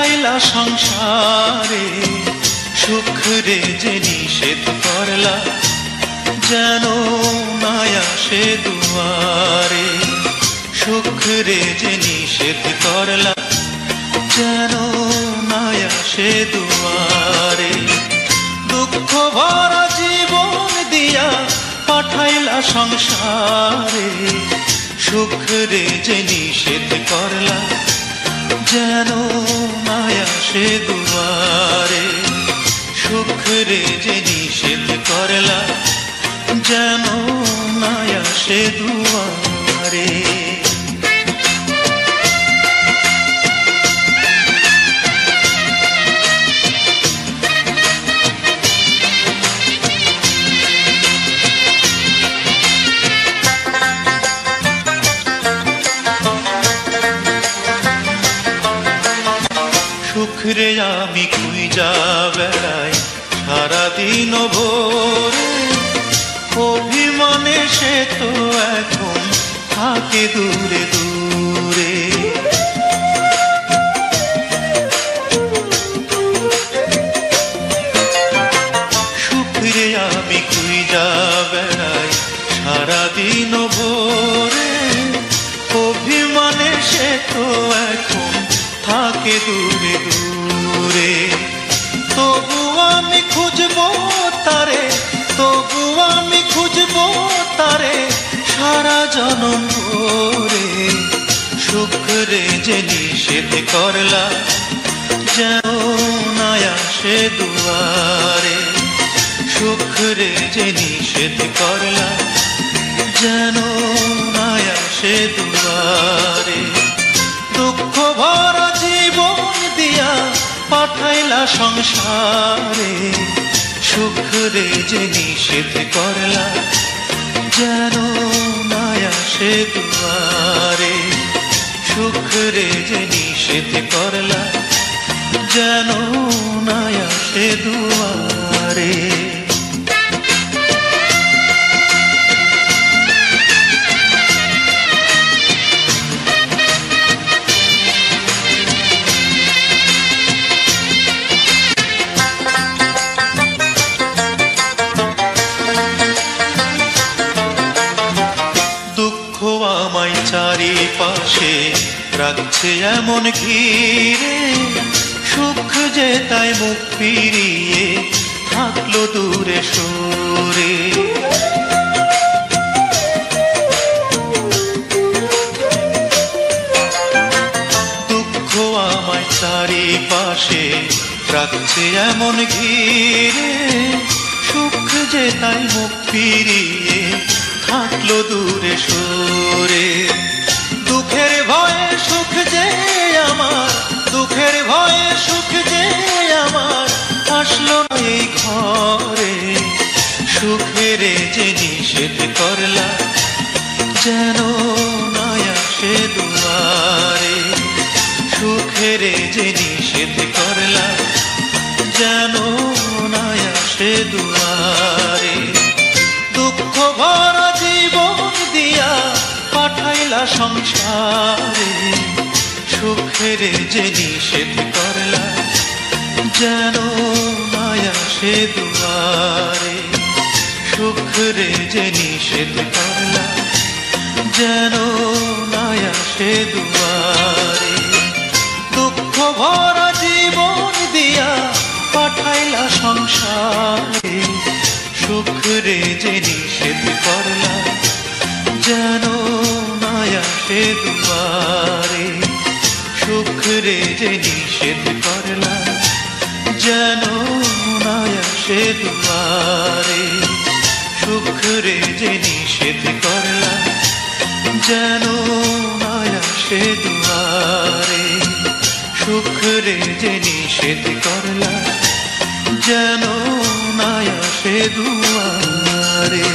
পাঠাইলা সংসারে, সুখ রে যে নিষেধ করলা, যেন নাই আসে দুয়ারে। সুখ রে যে নিষেধ করলা, যেন নাই আসে দুয়ারে। দুঃখ ভরা জীবন দিয়া পাঠাইলা সংসারে, সুখ রে যে নিষেধ করলা, যেন নাই আসে দুয়ারে। সুখ রে যে নিষেধ করলা, যেন নাই আসে দুয়ারে। সুখ রে আমি খুঁজা বেড়াই সারাদিন ভোরে, অভিমানে সে তো এখন থাকে দূরে দূরে। সুখ রে আমি খুঁজা বেড়াই সারাদিন ভোরে, অভিমানে সে তো এখন থাকে দূরে দূরে। তবু আমি খুঁজবো তারে, তবু আমি খুঁজবো তারে সারা জনম ভরে। সুখ রে যে নিষেধ করলা, যেন নাই আসে দুয়ারে। সুখ রে যে নিষেধ করলা, যেন নাই আসে দুয়ারে। দুঃখ ভরা জীবন দিয়া পাঠাইলা সংসারে, সুখ রে যে নিষেধ করলা, যেন নাই আসে দুয়ারে। সুখ রে যে নিষেধ করলা, যেন নাই আসে দুয়ারে। আমায় চারিপাশে রাখছে এমন ঘিরে, সুখ যে তাই মুখ ফিরিয়ে থাকলো দূরে সরে। দুঃখ আমায় চারিপাশে রাখছে এমন ঘিরে, সুখ যে তাই মুখ ফিরিয়ে থাকলো দূরে সরে। দুঃখের ভয়ে সুখ যে আমার, দুঃখের ভয়ে সুখ যে আমার আসলো এই ঘরে। সুখের যে নিষেধ করলা, যেন নাই আসে দুয়ারে। সুখের যে নিষেধ করলা, যেন নাই আসে দুয়ারে। দুঃখ ভরা জীবন দিয়া পাঠাইলা সংসারে, সুখের যে নিষেধ করলা, যেন নাই আসে দুয়ারে। সুখ রে যে নিষেধ করলা, যেন নাই আসে দুয়ারে। দুঃখ ভরা জীবন দিয়া পাঠাইলা সংসারে, সুখ রে যে নিষেধ করলা, যেন নাই আসে দুয়ারে। সুখ রে যে নিষেধ করলা, যেন নাই আসে দুয়ারে। সুখ রে যে নিষেধ করলা, যেন নাই আসে দুয়ারে। সুখ রে যে নিষেধ করলা, যেন নাই আসে দুয়ারে।